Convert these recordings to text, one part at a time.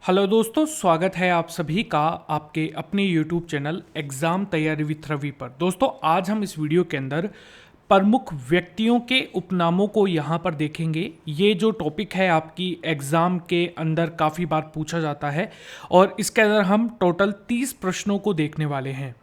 Hello दोस्तों, स्वागत है आप सभी का आपके अपने YouTube चैनल एग्ज़ाम तैयारी विथ रवि पर। दोस्तों, आज हम इस वीडियो के अंदर प्रमुख व्यक्तियों के उपनामों को यहाँ पर देखेंगे। ये जो टॉपिक है आपकी एग्ज़ाम के अंदर काफ़ी बार पूछा जाता है और इसके अंदर हम टोटल 30 प्रश्नों को देखने वाले हैं।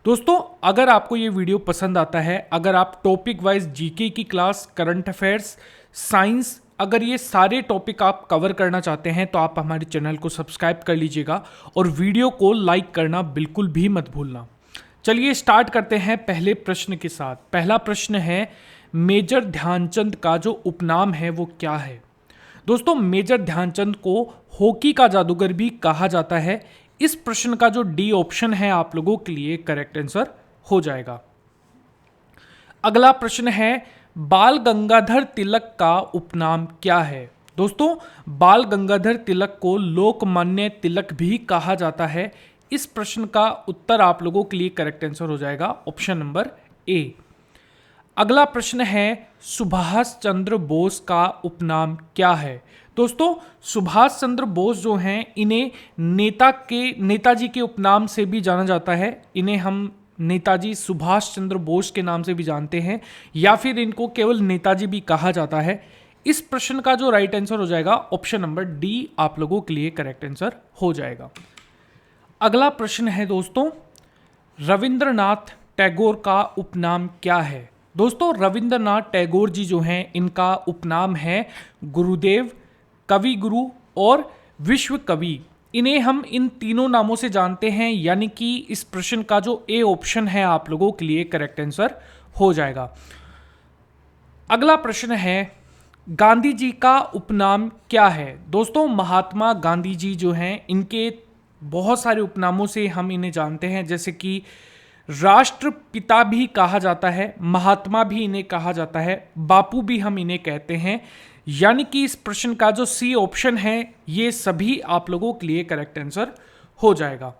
दोस्तों, अगर आपको ये वीडियो पसंद आता है, अगर आप टॉपिक वाइज जीके की क्लास, करंट अफेयर्स, साइंस, अगर ये सारे टॉपिक आप कवर करना चाहते हैं तो आप हमारे चैनल को सब्सक्राइब कर लीजिएगा और वीडियो को लाइक करना बिल्कुल भी मत भूलना। चलिए स्टार्ट करते हैं पहले प्रश्न के साथ। पहला प्रश्न है, मेजर ध्यानचंद का जो उपनाम है वो क्या है? दोस्तों, मेजर ध्यानचंद को हॉकी का जादूगर भी कहा जाता है। इस प्रश्न का जो डी ऑप्शन है आप लोगों के लिए करेक्ट आंसर हो जाएगा। अगला प्रश्न है, बाल गंगाधर तिलक का उपनाम क्या है? दोस्तों, बाल गंगाधर तिलक को लोकमान्य तिलक भी कहा जाता है। इस प्रश्न का उत्तर आप लोगों के लिए करेक्ट आंसर हो जाएगा ऑप्शन नंबर ए। अगला प्रश्न है, सुभाष चंद्र बोस का उपनाम क्या है? दोस्तों, सुभाष चंद्र बोस जो हैं, इन्हें नेताजी के उपनाम से भी जाना जाता है। इन्हें हम नेताजी सुभाष चंद्र बोस के नाम से भी जानते हैं या फिर इनको केवल नेताजी भी कहा जाता है। इस प्रश्न का जो राइट आंसर हो जाएगा ऑप्शन नंबर डी आप लोगों के लिए करेक्ट आंसर हो जाएगा। अगला प्रश्न है दोस्तों, रविंद्रनाथ टैगोर का उपनाम क्या है? दोस्तों, रविंद्रनाथ टैगोर जी जो हैं, इनका उपनाम है गुरुदेव, कवि गुरु और विश्व कवि। इन्हें हम इन तीनों नामों से जानते हैं, यानी कि इस प्रश्न का जो ए ऑप्शन है आप लोगों के लिए करेक्ट आंसर हो जाएगा। अगला प्रश्न है, गांधी जी का उपनाम क्या है? दोस्तों, महात्मा गांधी जी जो हैं, इनके बहुत सारे उपनामों से हम इन्हें जानते हैं, जैसे कि राष्ट्रपिता भी कहा जाता है, महात्मा भी इन्हें कहा जाता है, बापू भी हम इन्हें कहते हैं। यानी कि इस प्रश्न का जो सी ऑप्शन है ये सभी आप लोगों के लिए करेक्ट आंसर हो जाएगा।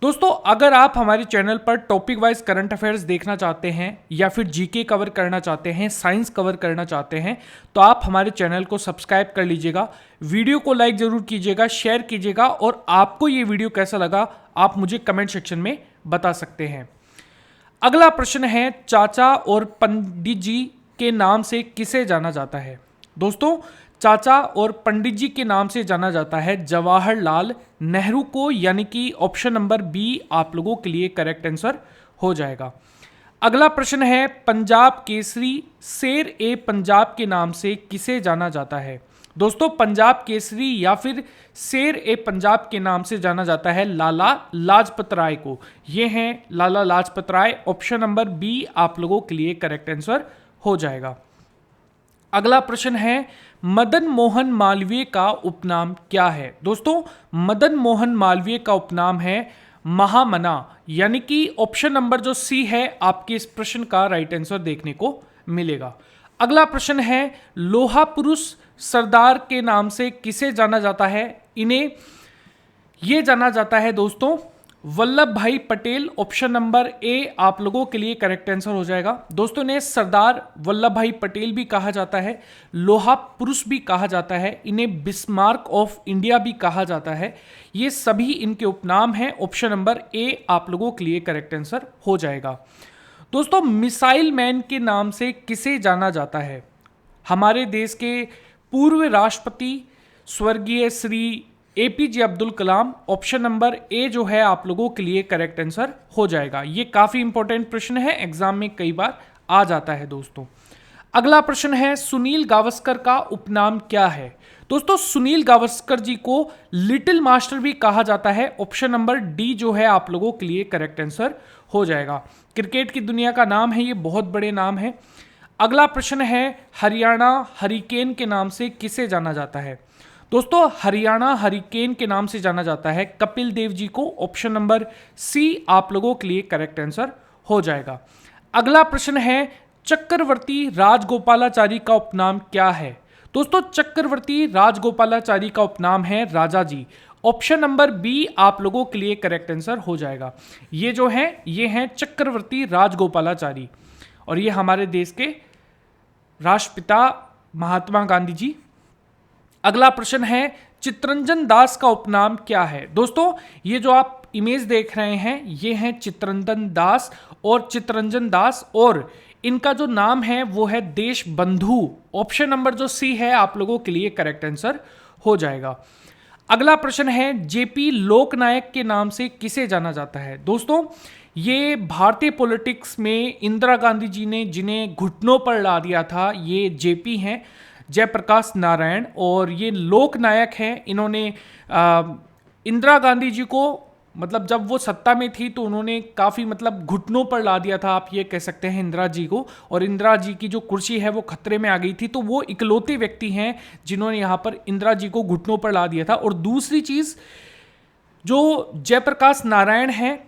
दोस्तों, अगर आप हमारे चैनल पर टॉपिक वाइज करंट अफेयर्स देखना चाहते हैं या फिर जीके कवर करना चाहते हैं, साइंस कवर करना चाहते हैं, तो आप हमारे चैनल को सब्सक्राइब कर लीजिएगा। वीडियो को लाइक जरूर कीजिएगा, शेयर कीजिएगा और आपको ये वीडियो कैसा लगा आप मुझे कमेंट सेक्शन में बता सकते हैं। अगला प्रश्न है, चाचा और पंडित जी के नाम से किसे जाना जाता है? दोस्तों, चाचा और पंडित जी के नाम से जाना जाता है जवाहरलाल नेहरू को, यानी कि ऑप्शन नंबर बी आप लोगों के लिए करेक्ट आंसर हो जाएगा। अगला प्रश्न है, पंजाब केसरी शेर ए पंजाब के नाम से किसे जाना जाता है? दोस्तों, पंजाब केसरी या फिर शेर ए पंजाब के नाम से जाना जाता है लाला लाजपत राय को। ये हैं Lala Lajpat Rai. Option number B आप लोगों के लिए करेक्ट आंसर हो जाएगा। अगला प्रश्न है, मदन मोहन मालवीय का उपनाम क्या है? दोस्तों, मदन मोहन मालवीय का उपनाम है महामना, यानी कि ऑप्शन नंबर जो सी है आपके इस प्रश्न का राइट आंसर देखने को मिलेगा। अगला प्रश्न है, लोहा पुरुष सरदार के नाम से किसे जाना जाता है? इन्हें यह जाना जाता है दोस्तों वल्लभ भाई पटेल। ऑप्शन नंबर ए आप लोगों के लिए करेक्ट आंसर हो जाएगा। दोस्तों, ने सरदार वल्लभ भाई पटेल भी कहा जाता है, लोहा पुरुष भी कहा जाता है, इन्हें बिस्मार्क ऑफ इंडिया भी कहा जाता है। ये सभी इनके उपनाम हैं। ऑप्शन नंबर ए आप लोगों के लिए करेक्ट आंसर हो जाएगा। दोस्तों, मिसाइल मैन के नाम से किसे जाना जाता है? हमारे देश के पूर्व राष्ट्रपति स्वर्गीय Shri APJ Abdul Kalam. Option number A जो है आप लोगों के लिए करेक्ट आंसर हो जाएगा। ये काफी इंपॉर्टेंट प्रश्न है, एग्जाम में कई बार आ जाता है दोस्तों। अगला प्रश्न है, सुनील गावस्कर का उपनाम क्या है? दोस्तों, सुनील गावस्कर जी को लिटिल मास्टर भी कहा जाता है। ऑप्शन नंबर डी जो है आप लोगों के लिए करेक्ट आंसर हो जाएगा। क्रिकेट की दुनिया का नाम है, ये बहुत बड़े नाम है। अगला प्रश्न है, हरियाणा हरिकेन के नाम से किसे जाना जाता है? दोस्तों, हरियाणा हरिकेन के नाम से जाना जाता है कपिल देव जी को। ऑप्शन नंबर सी आप लोगों के लिए करेक्ट आंसर हो जाएगा। अगला प्रश्न है, चक्रवर्ती राजगोपालाचारी का उपनाम क्या है? दोस्तों, चक्रवर्ती राजगोपालाचारी का उपनाम है राजा जी। ऑप्शन नंबर बी आप लोगों के लिए करेक्ट आंसर हो जाएगा। ये जो है ये हैं चक्रवर्ती राजगोपालाचारी और ये हमारे देश के राष्ट्रपिता महात्मा गांधी जी। अगला प्रश्न है, चितरंजन दास का उपनाम क्या है? दोस्तों ये जो आप इमेज देख रहे हैं ये हैं चितरंजन दास, और चितरंजन दास और इनका जो नाम है वो है देशबंधु। ऑप्शन नंबर जो सी है आप लोगों के लिए करेक्ट आंसर हो जाएगा। अगला प्रश्न है जेपी लोकनायक के नाम से किसे जाना जाता है? दोस्तों ये भारतीय पॉलिटिक्स में इंदिरा गांधी जी ने जिन्हें घुटनों पर ला दिया था, ये जेपी हैं, जयप्रकाश नारायण, और ये लोकनायक हैं। इन्होंने इंदिरा गांधी जी को मतलब जब वो सत्ता में थी तो उन्होंने काफ़ी मतलब घुटनों पर ला दिया था, आप ये कह सकते हैं, इंदिरा जी को, और इंदिरा जी की जो कुर्सी है वो खतरे में आ गई थी। तो वो इकलौते व्यक्ति हैं जिन्होंने यहाँ पर इंदिरा जी को घुटनों पर ला दिया था। और दूसरी चीज़, जो जयप्रकाश नारायण हैं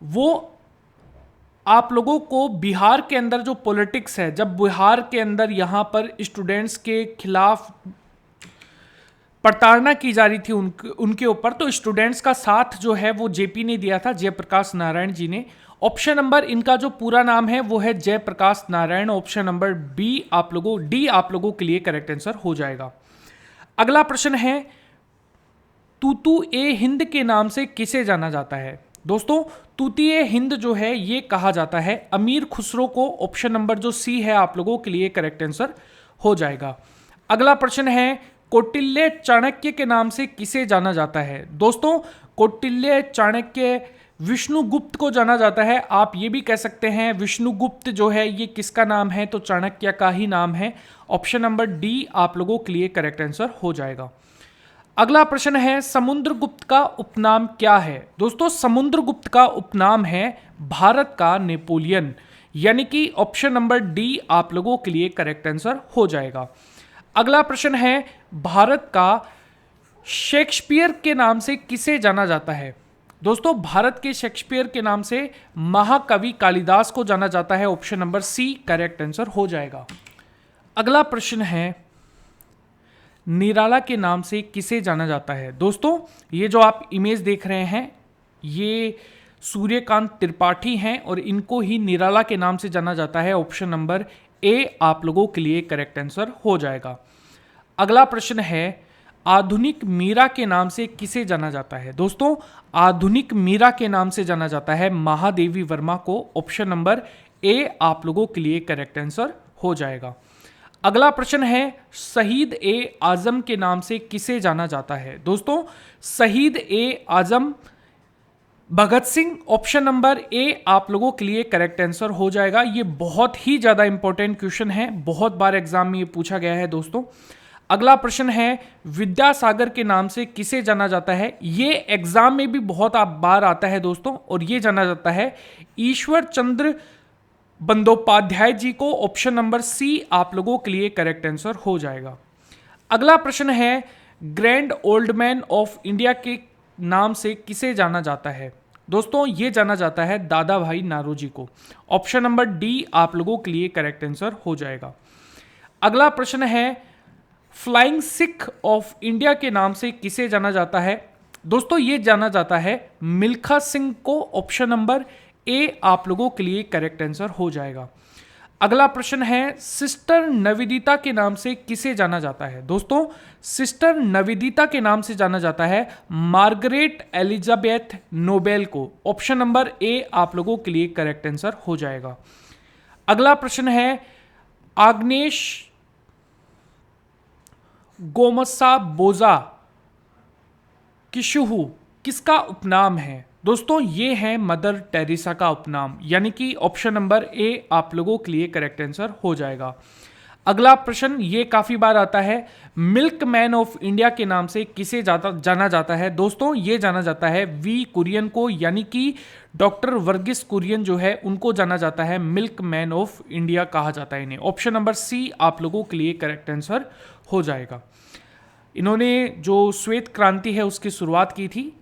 वो आप लोगों को बिहार के अंदर जो पॉलिटिक्स है, जब बिहार के अंदर यहाँ पर स्टूडेंट्स के खिलाफ प्रताड़ना की जा रही थी उनके ऊपर, तो स्टूडेंट्स का साथ जो है वो जेपी ने दिया था, जयप्रकाश नारायण जी ने। ऑप्शन नंबर, इनका जो पूरा नाम है वो है Jayaprakash Narayan. Option number D आप लोगों के लिए करेक्ट आंसर हो जाएगा। अगला प्रश्न है तूतु ए हिंद के नाम से किसे जाना जाता है? दोस्तों तूतीय हिंद जो है ये कहा जाता है अमीर खुसरो को। ऑप्शन नंबर जो सी है आप लोगों के लिए करेक्ट आंसर हो जाएगा। अगला प्रश्न है कौटिल्य चाणक्य के नाम से किसे जाना जाता है? दोस्तों कौटिल्य चाणक्य विष्णुगुप्त को जाना जाता है। आप ये भी कह सकते हैं विष्णुगुप्त जो है ये किसका नाम है? तो चाणक्य का ही नाम है। ऑप्शन नंबर डी आप लोगों के लिए करेक्ट आंसर हो जाएगा। अगला प्रश्न है समुद्रगुप्त का उपनाम क्या है? दोस्तों समुद्रगुप्त का उपनाम है भारत का नेपोलियन, यानी कि ऑप्शन नंबर डी आप लोगों के लिए करेक्ट आंसर हो जाएगा। अगला प्रश्न है भारत का शेक्सपियर के नाम से किसे जाना जाता है? दोस्तों भारत के शेक्सपियर के नाम से महाकवि कालिदास को जाना जाता है। Option number C correct answer हो जाएगा। अगला प्रश्न है निराला के नाम से किसे जाना जाता है? दोस्तों ये जो आप इमेज देख रहे हैं ये सूर्यकांत त्रिपाठी हैं और इनको ही निराला के नाम से जाना जाता है। ऑप्शन नंबर ए आप लोगों के लिए करेक्ट आंसर हो जाएगा। अगला प्रश्न है आधुनिक मीरा के नाम से किसे जाना जाता है? दोस्तों आधुनिक मीरा के नाम से जाना जाता है महादेवी वर्मा को। ऑप्शन नंबर ए आप लोगों के लिए करेक्ट आंसर हो जाएगा। अगला प्रश्न है शहीद ए आजम के नाम से किसे जाना जाता है? दोस्तों शहीद ए आजम Bhagat Singh. Option number A आप लोगों के लिए करेक्ट आंसर हो जाएगा। ये बहुत ही ज्यादा इंपॉर्टेंट क्वेश्चन है, बहुत बार एग्जाम में ये पूछा गया है दोस्तों। अगला प्रश्न है विद्यासागर के नाम से किसे जाना जाता है? ये एग्जाम में भी बहुत बार आता है दोस्तों, और ये जाना जाता है ईश्वर चंद्र बंदोपाध्याय जी को। ऑप्शन नंबर सी आप लोगों के लिए करेक्ट आंसर हो जाएगा। अगला प्रश्न है grand old man of India के नाम से किसे जाना जाता है? दोस्तों ये जाना जाता है दादा भाई नारोजी को। ऑप्शन नंबर डी आप लोगों के लिए करेक्ट आंसर हो जाएगा। अगला प्रश्न है फ्लाइंग सिख ऑफ इंडिया के नाम से किसे जाना जाता है? दोस्तों ये जाना जाता है मिल्खा सिंह को। ऑप्शन नंबर ए आप लोगों के लिए करेक्ट आंसर हो जाएगा। अगला प्रश्न है सिस्टर नवेदिता के नाम से किसे जाना जाता है? दोस्तों सिस्टर नवेदिता के नाम से जाना जाता है मार्गरेट एलिजाबेथ नोबेल को। ऑप्शन नंबर ए आप लोगों के लिए करेक्ट आंसर हो जाएगा। अगला प्रश्न है आग्नेश गोमसा बोजा किशुहु किसका उपनाम है? दोस्तों ये है मदर टेरेसा का उपनाम, यानी कि ऑप्शन नंबर ए आप लोगों के लिए करेक्ट आंसर हो जाएगा। अगला प्रश्न ये काफी बार आता है मिल्क मैन ऑफ इंडिया के नाम से किसे जाना जाता है? दोस्तों ये जाना जाता है वी कुरियन को, यानी कि डॉक्टर वर्गीस कुरियन जो है उनको जाना जाता है मिल्क मैन ऑफ इंडिया कहा जाता है इन्हें। ऑप्शन नंबर सी आप लोगों के लिए करेक्ट आंसर हो जाएगा। इन्होंने जो श्वेत क्रांति है उसकी शुरुआत की थी।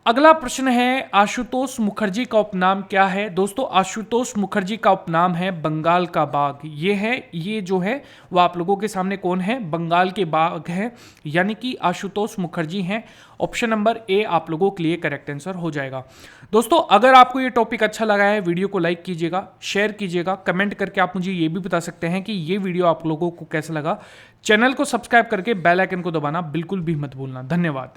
अगला प्रश्न है, आशुतोष मुखर्जी का उपनाम क्या है? दोस्तों आशुतोष मुखर्जी का उपनाम है बंगाल का बाघ। ये जो है वो आप लोगों के सामने कौन है? बंगाल के बाघ है, यानी कि आशुतोष मुखर्जी हैं। ऑप्शन नंबर ए आप लोगों के लिए करेक्ट आंसर हो जाएगा। दोस्तों अगर आपको ये टॉपिक अच्छा लगा है, वीडियो को लाइक कीजिएगा, शेयर कीजिएगा, कमेंट करके आप मुझे ये भी बता सकते हैं कि ये वीडियो आप लोगों को कैसा लगा। चैनल को सब्सक्राइब करके बेल आइकन को दबाना बिल्कुल भी मत भूलना। धन्यवाद।